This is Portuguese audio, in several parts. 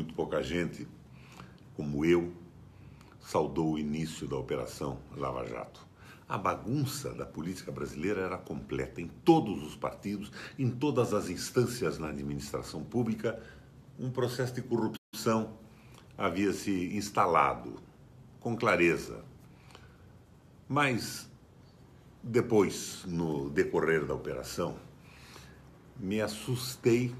muito pouca gente, como eu, saudou o início da Operação Lava Jato. A bagunça da política brasileira era completa. Em todos os partidos, em todas as instâncias na administração pública, um processo de corrupção havia se instalado com clareza. Mas depois, no decorrer da operação, me assustei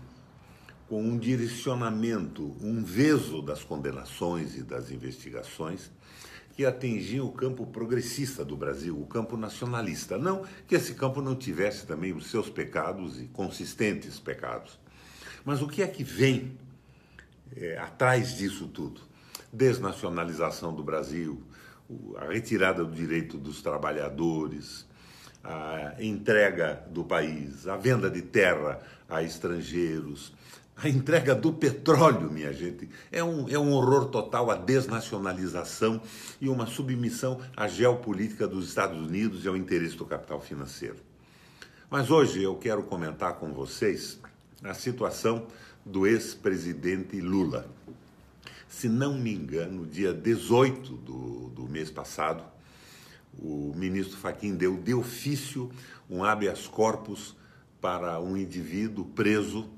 com um direcionamento, um veso das condenações e das investigações que atingiam o campo progressista do Brasil, o campo nacionalista. Não que esse campo não tivesse também os seus pecados e consistentes pecados. Mas o que é que vem atrás disso tudo? Desnacionalização do Brasil, a retirada do direito dos trabalhadores, a entrega do país, a venda de terra a estrangeiros, a entrega do petróleo, minha gente. É um horror total a desnacionalização e uma submissão à geopolítica dos Estados Unidos e ao interesse do capital financeiro. Mas hoje eu quero comentar com vocês a situação do ex-presidente Lula. Se não me engano, dia 18 do mês passado, o ministro Fachin deu de ofício um habeas corpus para um indivíduo preso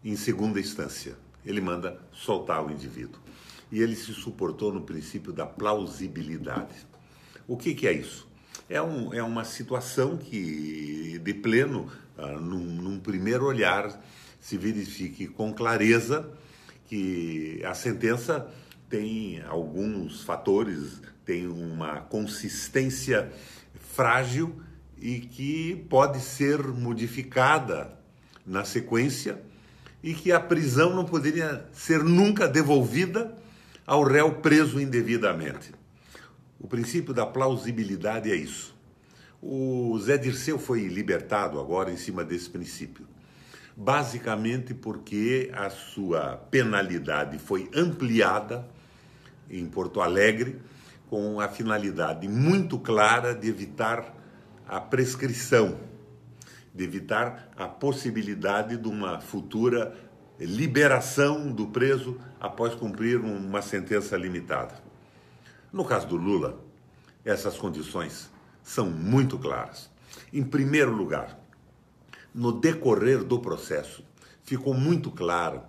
em segunda instância. Ele manda soltar o indivíduo. E ele se suportou no princípio da plausibilidade. O que é isso? É uma situação que, de pleno, num primeiro olhar, se verifique com clareza que a sentença tem alguns fatores, tem uma consistência frágil e que pode ser modificada na sequência e que a prisão não poderia ser nunca devolvida ao réu preso indevidamente. O princípio da plausibilidade é isso. O Zé Dirceu foi libertado agora em cima desse princípio, basicamente porque a sua penalidade foi ampliada em Porto Alegre com a finalidade muito clara de evitar a prescrição, de evitar a possibilidade de uma futura liberação do preso após cumprir uma sentença limitada. No caso do Lula, essas condições são muito claras. Em primeiro lugar, no decorrer do processo, ficou muito claro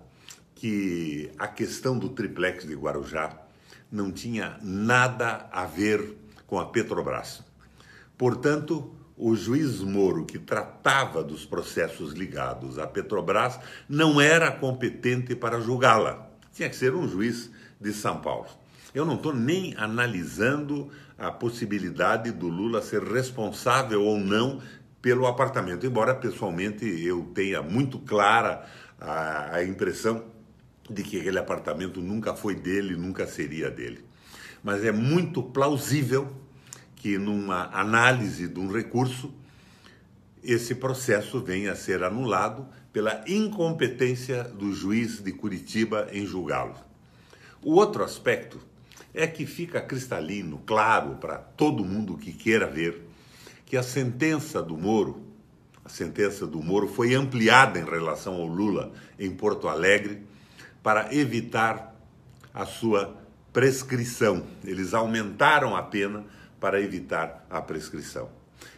que a questão do triplex de Guarujá não tinha nada a ver com a Petrobras. Portanto, o juiz Moro, que tratava dos processos ligados à Petrobras, não era competente para julgá-la. Tinha que ser um juiz de São Paulo. Eu não estou nem analisando a possibilidade do Lula ser responsável ou não pelo apartamento, embora pessoalmente eu tenha muito clara a impressão de que aquele apartamento nunca foi dele, nunca seria dele. Mas é muito plausível que numa análise de um recurso, esse processo venha a ser anulado pela incompetência do juiz de Curitiba em julgá-lo. O outro aspecto é que fica cristalino, claro, para todo mundo que queira ver, que a sentença do Moro foi ampliada em relação ao Lula em Porto Alegre para evitar a sua prescrição. Eles aumentaram a pena para evitar a prescrição.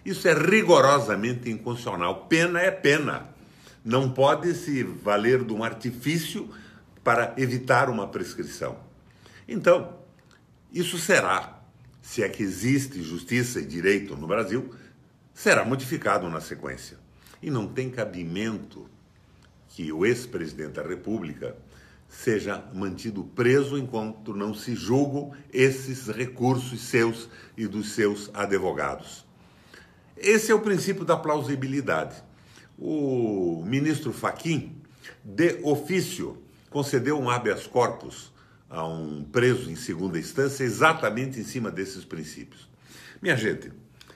Isso é rigorosamente inconstitucional. Pena é pena. Não pode se valer de um artifício para evitar uma prescrição. Então, isso será, se é que existe justiça e direito no Brasil, será modificado na sequência. E não tem cabimento que o ex-presidente da República seja mantido preso enquanto não se julgam esses recursos seus e dos seus advogados. Esse é o princípio da plausibilidade. O ministro Fachin, de ofício, concedeu um habeas corpus a um preso em segunda instância exatamente em cima desses princípios. Minha gente,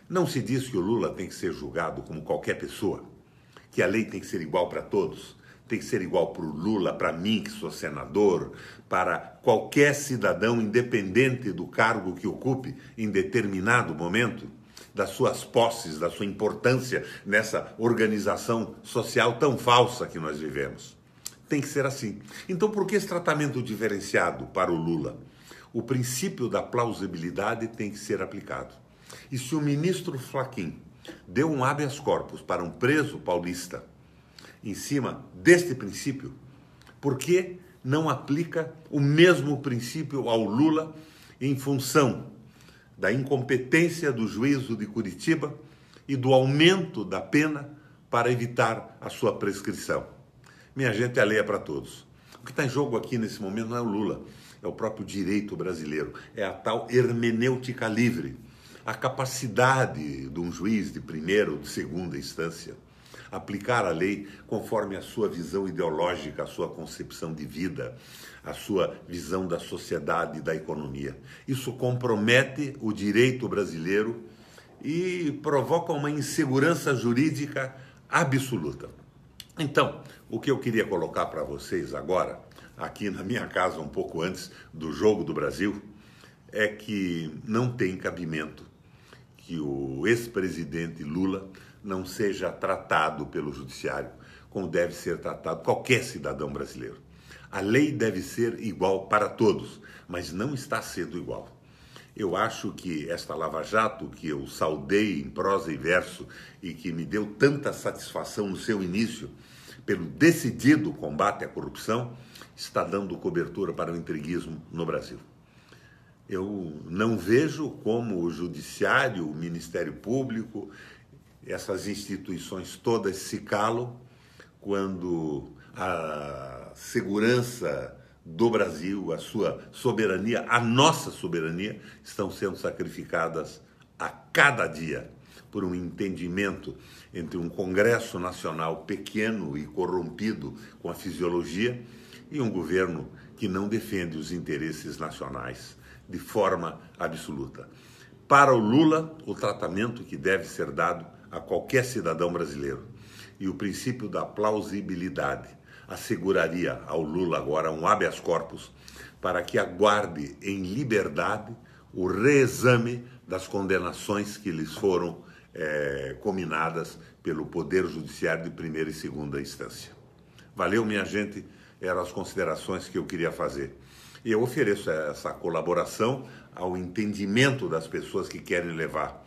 não se diz que o Lula tem que ser julgado como qualquer pessoa, que a lei tem que ser igual para todos. Tem que ser igual para o Lula, para mim, que sou senador, para qualquer cidadão, independente do cargo que ocupe em determinado momento, das suas posses, da sua importância nessa organização social tão falsa que nós vivemos. tem que ser assim. Então, por que esse tratamento diferenciado para o Lula? O princípio da plausibilidade tem que ser aplicado. E se o ministro Fachin deu um habeas corpus para um preso paulista em cima deste princípio, por que não aplica o mesmo princípio ao Lula em função da incompetência do juízo de Curitiba e do aumento da pena para evitar a sua prescrição? Minha gente, a lei é para todos. O que está em jogo aqui nesse momento não é o Lula, é o próprio direito brasileiro, é a tal hermenêutica livre, a capacidade de um juiz de primeira ou de segunda instância aplicar a lei conforme a sua visão ideológica, a sua concepção de vida, a sua visão da sociedade e da economia. Isso compromete o direito brasileiro e provoca uma insegurança jurídica absoluta. Então, o que eu queria colocar para vocês agora, aqui na minha casa, um pouco antes do Jogo do Brasil, é que não tem cabimento que o ex-presidente Lula não seja tratado pelo judiciário como deve ser tratado qualquer cidadão brasileiro. A lei deve ser igual para todos, mas não está sendo igual. Eu acho que esta Lava Jato, que eu saudei em prosa e verso e que me deu tanta satisfação no seu início, pelo decidido combate à corrupção, está dando cobertura para o intriguismo no Brasil. Eu não vejo como o Judiciário, o Ministério Público, essas instituições todas se calam quando a segurança do Brasil, a sua soberania, a nossa soberania, estão sendo sacrificadas a cada dia por um entendimento entre um Congresso Nacional pequeno e corrompido com a fisiologia e um governo que não defende os interesses nacionais de forma absoluta. Para o Lula, o tratamento que deve ser dado a qualquer cidadão brasileiro e o princípio da plausibilidade asseguraria ao Lula agora um habeas corpus para que aguarde em liberdade o reexame das condenações que lhes foram cominadas pelo Poder Judiciário de primeira e segunda instância. Valeu, minha gente, eram as considerações que eu queria fazer. E eu ofereço essa colaboração ao entendimento das pessoas que querem levar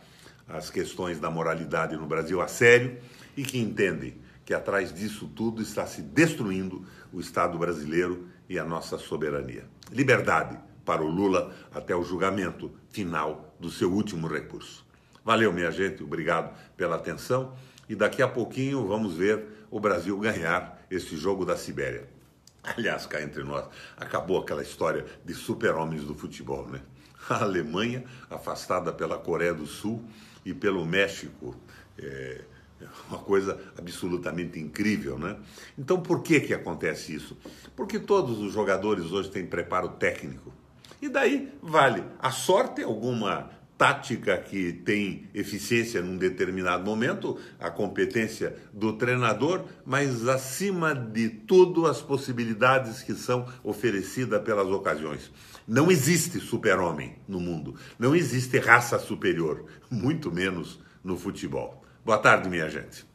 as questões da moralidade no Brasil a sério e que entendem que atrás disso tudo está se destruindo o Estado brasileiro e a nossa soberania. Liberdade para o Lula até o julgamento final do seu último recurso. Valeu, minha gente, obrigado pela atenção e daqui a pouquinho vamos ver o Brasil ganhar esse jogo da Sibéria. Aliás, cá entre nós, acabou aquela história de super-homens do futebol, né? A Alemanha, afastada pela Coreia do Sul e pelo México, uma coisa absolutamente incrível, né? Então, por que acontece isso? Porque todos os jogadores hoje têm preparo técnico. E daí vale a sorte, alguma tática que tem eficiência num determinado momento, a competência do treinador, mas acima de tudo as possibilidades que são oferecidas pelas ocasiões. Não existe super-homem no mundo, não existe raça superior, muito menos no futebol. Boa tarde, minha gente.